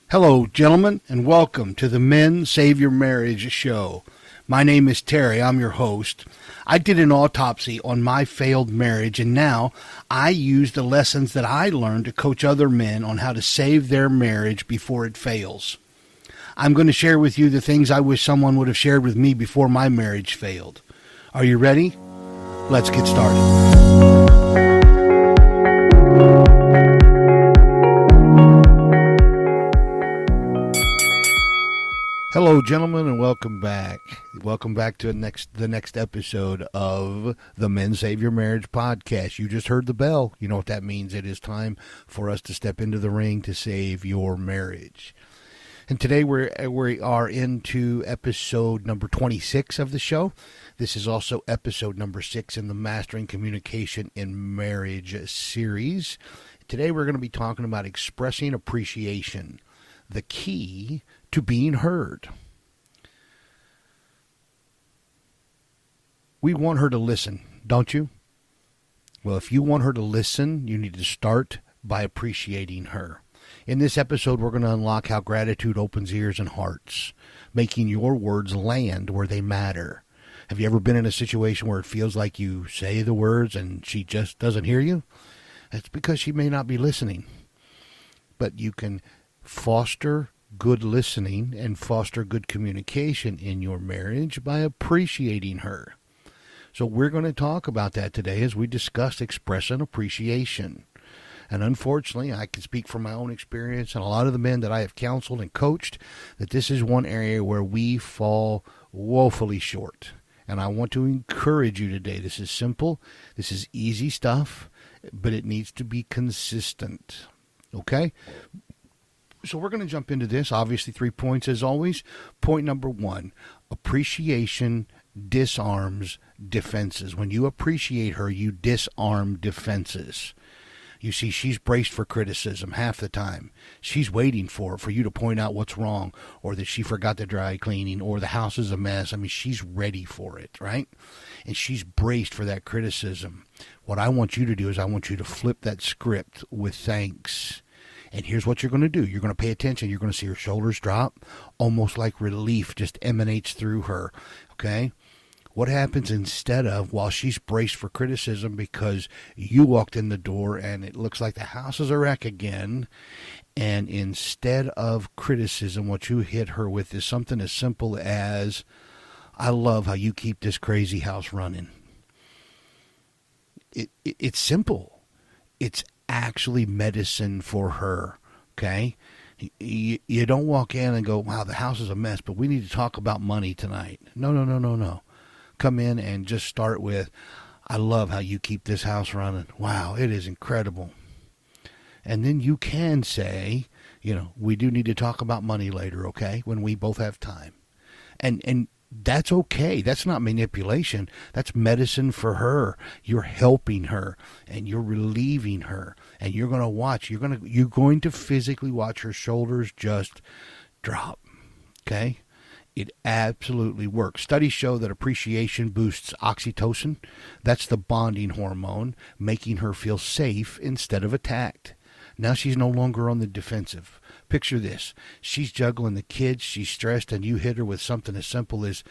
Hello, gentlemen, and welcome to the Men Save Your Marriage show. My name is Terry. I'm your host. I did an autopsy on my failed marriage, and now I use the lessons that I learned to coach other men on how to save their marriage before it fails. I'm going to share with you the things I wish someone would have shared with me before my marriage failed. Are you ready? Let's get started. Hello, gentlemen, and welcome back. Welcome back to the next episode of the Men Save Your Marriage podcast. You just heard the bell. You know what that means. It is time for us to step into the ring to save your marriage. And today we are into episode number 26 of the show. This is also episode number 6 in the Mastering Communication in Marriage series. Today we're going to be talking about expressing appreciation, the key to being heard. We want her to listen, don't you? Well, if you want her to listen, you need to start by appreciating her. In this episode, we're going to unlock how gratitude opens ears and hearts, making your words land where they matter. Have you ever been in a situation where it feels like you say the words and she just doesn't hear you? That's because she may not be listening. But you can foster good listening and foster good communication in your marriage by appreciating her. So we're going to talk about that today as we discuss expressing appreciation. And unfortunately, I can speak from my own experience and a lot of the men that I have counseled and coached that this is one area where we fall woefully short. And I want to encourage you today. This is simple. This is easy stuff, but it needs to be consistent. Okay? So we're going to jump into this. Obviously, 3 points as always. Point number 1, appreciation disarms defenses. When you appreciate her, you disarm defenses. You see, she's braced for criticism half the time. She's waiting for you to point out what's wrong, or that she forgot the dry cleaning, or the house is a mess. I mean, she's ready for it, right? And she's braced for that criticism. What I want you to do is I want you to flip that script with thanks. And here's what you're going to do. You're going to pay attention. You're going to see her shoulders drop, almost like relief just emanates through her, okay? What happens instead of, while she's braced for criticism because you walked in the door and it looks like the house is a wreck again, and instead of criticism, what you hit her with is something as simple as, I love how you keep this crazy house running. It's simple. It's actually medicine for her, okay? You don't walk in and go, wow, the house is a mess, but we need to talk about money tonight. No. Come in and just start with, I love how you keep this house running. Wow, it is incredible. And then you can say, we do need to talk about money later, okay, when we both have time. And that's okay. That's not manipulation. That's medicine for her. You're helping her and you're relieving her. And you're going to watch. You're going to physically watch her shoulders just drop. Okay? It absolutely works. Studies show that appreciation boosts oxytocin. That's the bonding hormone, making her feel safe instead of attacked. Now she's no longer on the defensive. Picture this. She's juggling the kids. She's stressed, and you hit her with something as simple as,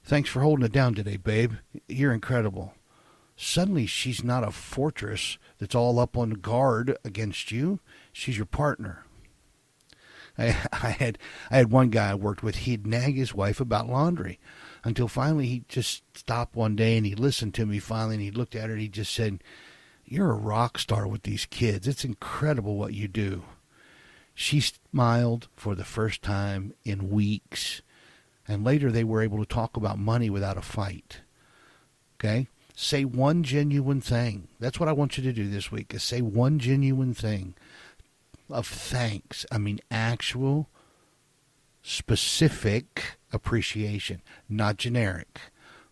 thanks for holding it down today, babe. You're incredible. Suddenly, she's not a fortress that's all up on guard against you. She's your partner. I had one guy I worked with. He'd nag his wife about laundry until finally he just stopped one day and he listened to me finally, and he looked at her and he just said, you're a rock star with these kids. It's incredible what you do. She smiled for the first time in weeks, and later they were able to talk about money without a fight. Okay? Say one genuine thing. That's what I want you to do this week, is say one genuine thing of thanks. I mean, actual, specific appreciation, not generic.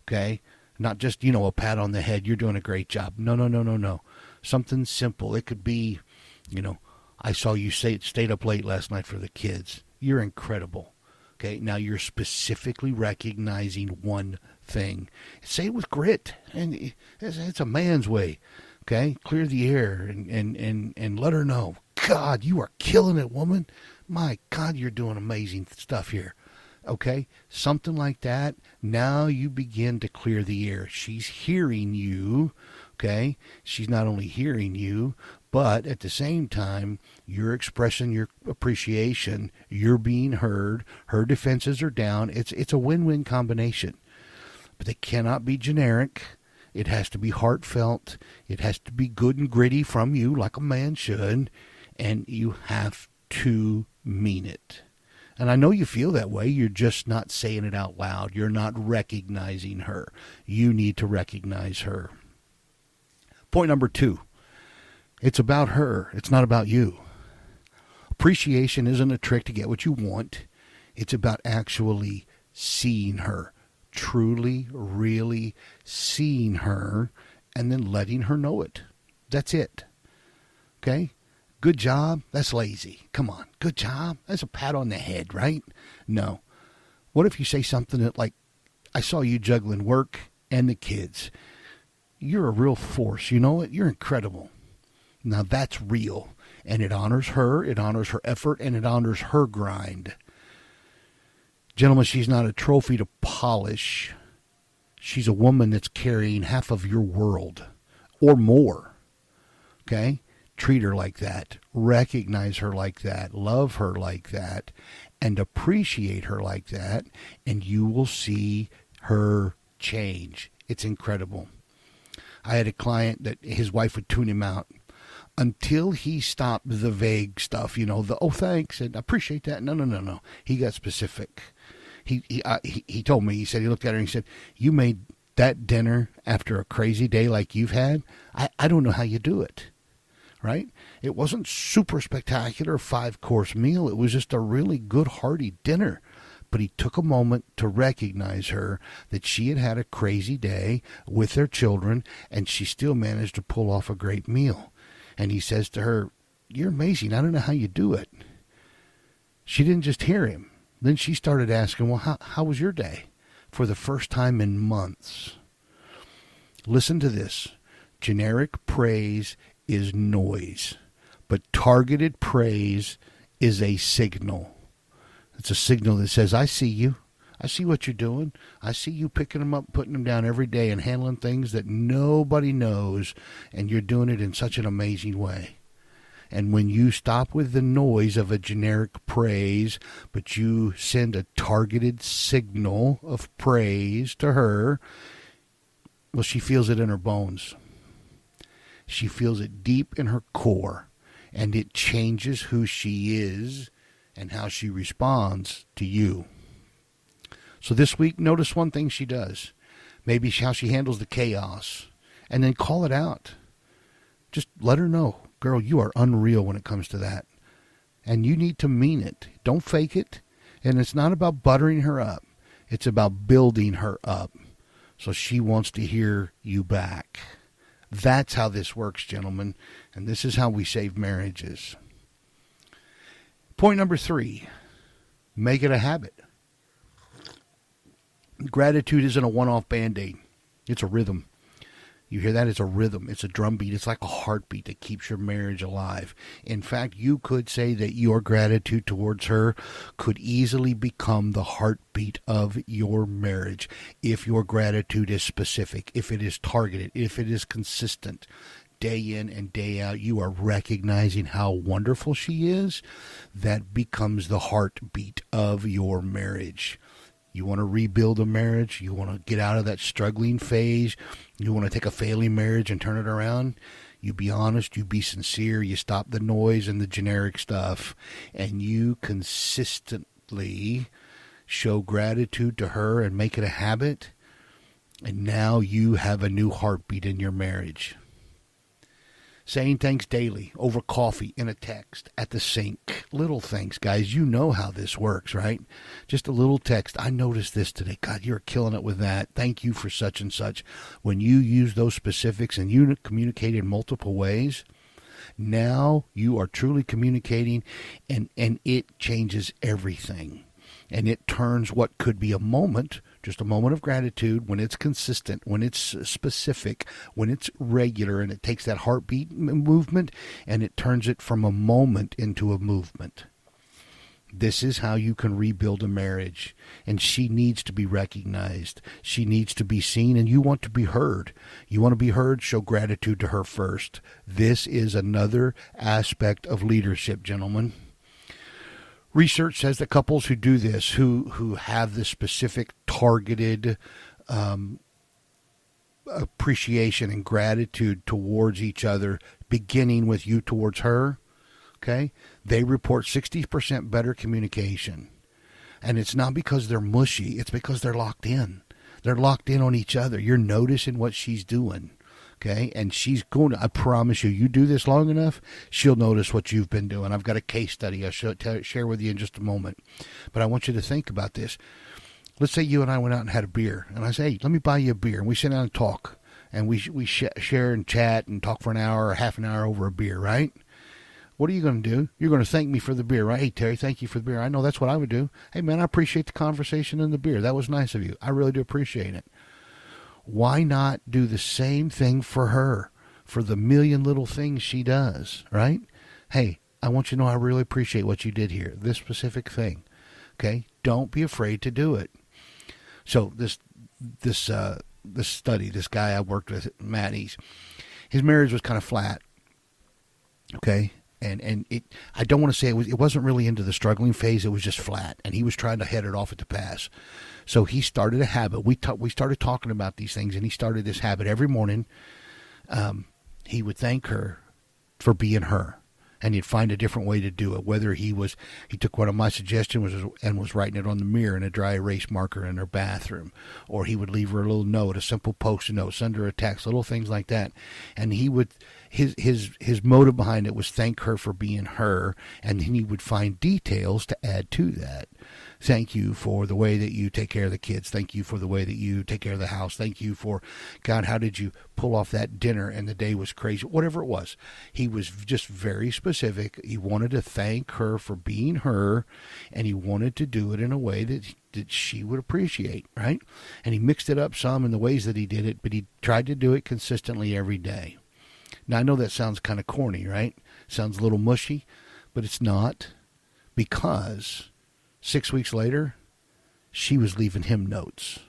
Okay? Not just, a pat on the head. You're doing a great job. No. Something simple. It could be, I saw you stayed up late last night for the kids. You're incredible. Okay, now you're specifically recognizing one thing. Say it with grit, and it's a man's way. Okay, clear the air and let her know. God, you are killing it, woman. My God, you're doing amazing stuff here. Okay, something like that. Now you begin to clear the air. She's hearing you. Okay, she's not only hearing you, but at the same time, you're expressing your appreciation. You're being heard. Her defenses are down. It's a win-win combination. But they cannot be generic. It has to be heartfelt. It has to be good and gritty from you, like a man should. And you have to mean it. And I know you feel that way. You're just not saying it out loud. You're not recognizing her. You need to recognize her. Point number 2. It's about her. It's not about you. Appreciation isn't a trick to get what you want. It's about actually seeing her. Truly, really seeing her and then letting her know it. That's it. Okay? Good job? That's lazy. Come on. Good job? That's a pat on the head, right? No. What if you say something that like, I saw you juggling work and the kids. You're a real force. You know it? You're incredible. Now that's real. And it honors her effort, and it honors her grind. Gentlemen, she's not a trophy to polish. She's a woman that's carrying half of your world or more. Okay? Treat her like that. Recognize her like that. Love her like that. And appreciate her like that. And you will see her change. It's incredible. I had a client that his wife would tune him out until he stopped the vague stuff, the, oh, thanks, and I appreciate that. No. He got specific. He told me, he said, he looked at her and he said, you made that dinner after a crazy day like you've had. I don't know how you do it. Right? It wasn't super spectacular 5-course meal. It was just a really good hearty dinner. But he took a moment to recognize her, that she had had a crazy day with their children, and she still managed to pull off a great meal. And he says to her, you're amazing. I don't know how you do it. She didn't just hear him. Then she started asking, well, how was your day? For the first time in months. Listen to this. Generic praise is noise, but targeted praise is a signal. It's a signal that says, I see you. I see what you're doing. I see you picking them up, putting them down every day and handling things that nobody knows, and you're doing it in such an amazing way. And when you stop with the noise of a generic praise, but you send a targeted signal of praise to her, well, she feels it in her bones. She feels it deep in her core, and it changes who she is and how she responds to you. So this week, notice one thing she does. Maybe how she handles the chaos, and then call it out. Just let her know, girl, you are unreal when it comes to that. And you need to mean it. Don't fake it. And it's not about buttering her up. It's about building her up. So she wants to hear you back. That's how this works, gentlemen. And this is how we save marriages. Point number 3, make it a habit. Gratitude isn't a one-off Band-Aid. It's a rhythm. You hear that? It's a rhythm. It's a drumbeat. It's like a heartbeat that keeps your marriage alive. In fact, you could say that your gratitude towards her could easily become the heartbeat of your marriage if your gratitude is specific, if it is targeted, if it is consistent. Day in and day out, you are recognizing how wonderful she is. That becomes the heartbeat of your marriage. You want to rebuild a marriage. You want to get out of that struggling phase. You want to take a failing marriage and turn it around. You be honest. You be sincere. You stop the noise and the generic stuff. And you consistently show gratitude to her and make it a habit. And now you have a new heartbeat in your marriage. Saying thanks daily, over coffee, in a text, at the sink. Little things, guys. You know how this works, right? Just a little text. I noticed this today. God, you're killing it with that. Thank you for such and such. When you use those specifics and you communicate in multiple ways, now you are truly communicating, and it changes everything. And it turns what could be a moment Just a moment of gratitude when it's consistent, when it's specific, when it's regular, and it takes that heartbeat movement and it turns it from a moment into a movement. This is how you can rebuild a marriage. And she needs to be recognized. She needs to be seen, and you want to be heard. You want to be heard? Show gratitude to her first. This is another aspect of leadership, gentlemen. Research says that couples who do this, who have this specific targeted appreciation and gratitude towards each other, beginning with you towards her, okay, they report 60% better communication. And it's not because they're mushy. It's because they're locked in. They're locked in on each other. You're noticing what she's doing, okay? And she's going to, I promise you, you do this long enough, she'll notice what you've been doing. I've got a case study I'll share with you in just a moment. But I want you to think about this. Let's say you and I went out and had a beer. And I say, hey, let me buy you a beer. And we sit down and talk. And we share and chat and talk for an hour or half an hour over a beer, right? What are you going to do? You're going to thank me for the beer, right? Hey, Terry, thank you for the beer. I know that's what I would do. Hey, man, I appreciate the conversation and the beer. That was nice of you. I really do appreciate it. Why not do the same thing for her, for the million little things she does, right? Hey, I want you to know I really appreciate what you did here, this specific thing, okay? Don't be afraid to do it. So this study, this guy I worked with, Matt, his marriage was kind of flat, okay? And I don't want to say it wasn't really into the struggling phase. It was just flat, and he was trying to head it off at the pass. So he started a habit. We started talking about these things, and he started this habit every morning. He would thank her for being her, and he'd find a different way to do it. Whether he took one of my suggestions and was writing it on the mirror in a dry erase marker in her bathroom, or he would leave her a little note, a simple post-it note, send her a text, little things like that. And he would. His motive behind it was thank her for being her, and then he would find details to add to that. Thank you for the way that you take care of the kids. Thank you for the way that you take care of the house. Thank you for, God, how did you pull off that dinner and the day was crazy? Whatever it was. He was just very specific. He wanted to thank her for being her, and he wanted to do it in a way that she would appreciate, right? And he mixed it up some in the ways that he did it, but he tried to do it consistently every day. Now, I know that sounds kind of corny, right? Sounds a little mushy, but it's not, because 6 weeks later, she was leaving him notes.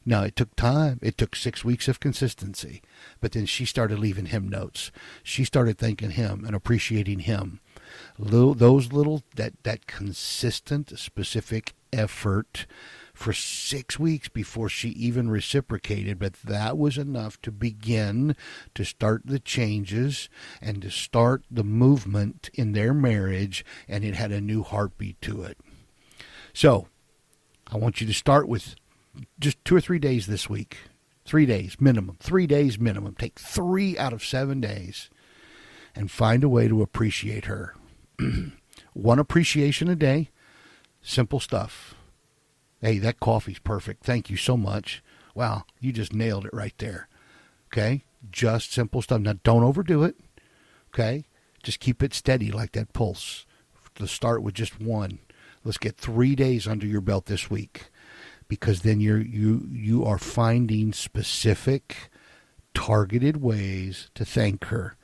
Now, it took time. It took 6 weeks of consistency, but then she started leaving him notes. She started thanking him and appreciating him. That consistent, specific effort for 6 weeks before she even reciprocated, but that was enough to begin to start the changes and to start the movement in their marriage, and it had a new heartbeat to it. So I want you to start with just 2 or 3 days this week. 3 days minimum. 3 days minimum. Take 3 out of 7 days and find a way to appreciate her. One appreciation a day. Simple stuff. Hey, that coffee's perfect. Thank you so much. Wow, you just nailed it right there. Okay? Just simple stuff. Now, don't overdo it. Okay? Just keep it steady like that pulse. Let's start with just 1. Let's get 3 days under your belt this week, because then you are finding specific, targeted ways to thank her.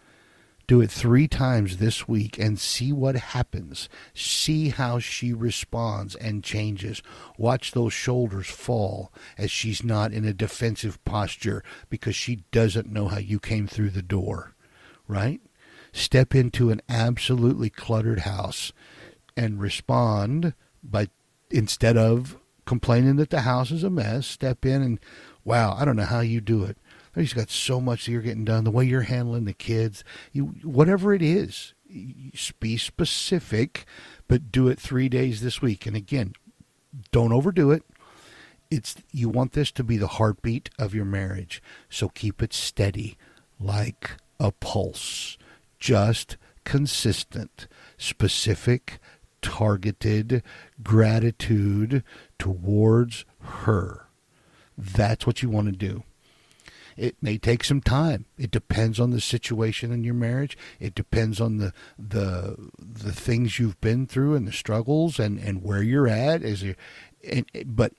Do it 3 times this week and see what happens. See how she responds and changes. Watch those shoulders fall as she's not in a defensive posture because she doesn't know how you came through the door, right? Step into an absolutely cluttered house and respond by, instead of complaining that the house is a mess, step in and, wow, I don't know how you do it. You've got so much that you're getting done, the way you're handling the kids, whatever it is, be specific, but do it 3 days this week. And again, don't overdo it. You want this to be the heartbeat of your marriage. So keep it steady, like a pulse, just consistent, specific, targeted gratitude towards her. That's what you want to do. It may take some time. It depends on the situation in your marriage. It depends on the things you've been through and the struggles and where you're at. But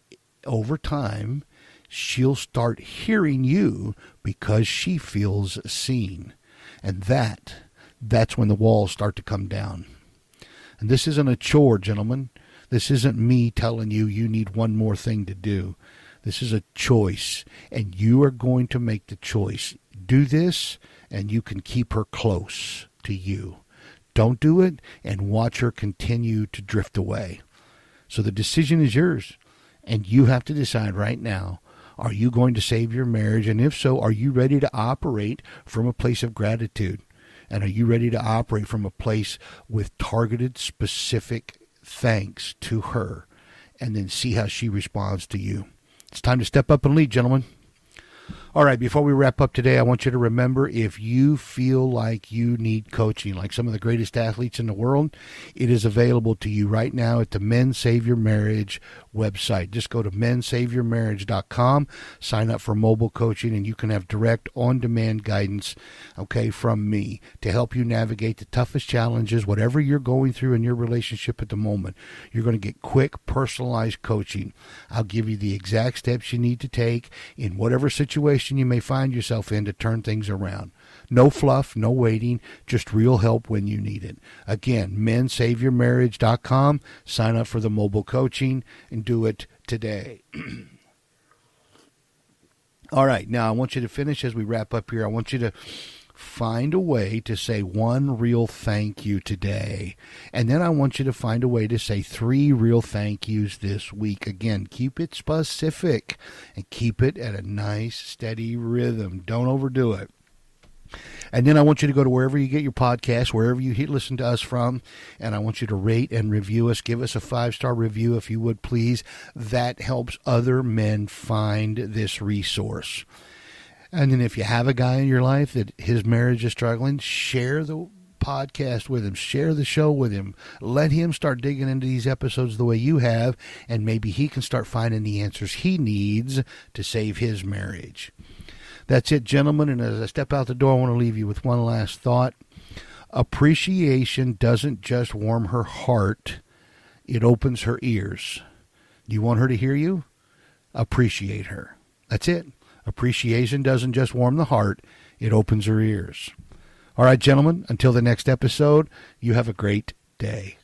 over time, she'll start hearing you because she feels seen. And that's when the walls start to come down. And this isn't a chore, gentlemen. This isn't me telling you you need one more thing to do. This is a choice, and you are going to make the choice. Do this, and you can keep her close to you. Don't do it, and watch her continue to drift away. So the decision is yours, and you have to decide right now, are you going to save your marriage? And if so, are you ready to operate from a place of gratitude? And are you ready to operate from a place with targeted, specific thanks to her, and then see how she responds to you? It's time to step up and lead, gentlemen. All right, before we wrap up today, I want you to remember, if you feel like you need coaching, like some of the greatest athletes in the world, it is available to you right now at the Men Save Your Marriage website. Just go to mensaveyourmarriage.com, sign up for mobile coaching, and you can have direct on-demand guidance, okay, from me to help you navigate the toughest challenges, whatever you're going through in your relationship at the moment. You're going to get quick, personalized coaching. I'll give you the exact steps you need to take in whatever situation you may find yourself in to turn things around. No fluff, no waiting, just real help when you need it. Again, mensaveyourmarriage.com. Sign up for the mobile coaching and do it today. All right, now I want you to finish as we wrap up here. I want you to find a way to say one real thank you today. And then I want you to find a way to say 3 real thank yous this week. Again, keep it specific and keep it at a nice, steady rhythm. Don't overdo it. And then I want you to go to wherever you get your podcast, wherever you listen to us from, and I want you to rate and review us. Give us a 5-star review if you would, please. That helps other men find this resource. And then if you have a guy in your life that his marriage is struggling, share the podcast with him. Share the show with him. Let him start digging into these episodes the way you have, and maybe he can start finding the answers he needs to save his marriage. That's it, gentlemen. And as I step out the door, I want to leave you with one last thought. Appreciation doesn't just warm her heart, it opens her ears. Do you want her to hear you? Appreciate her. That's it. Appreciation doesn't just warm the heart, it opens her ears. All right, gentlemen, until the next episode, you have a great day.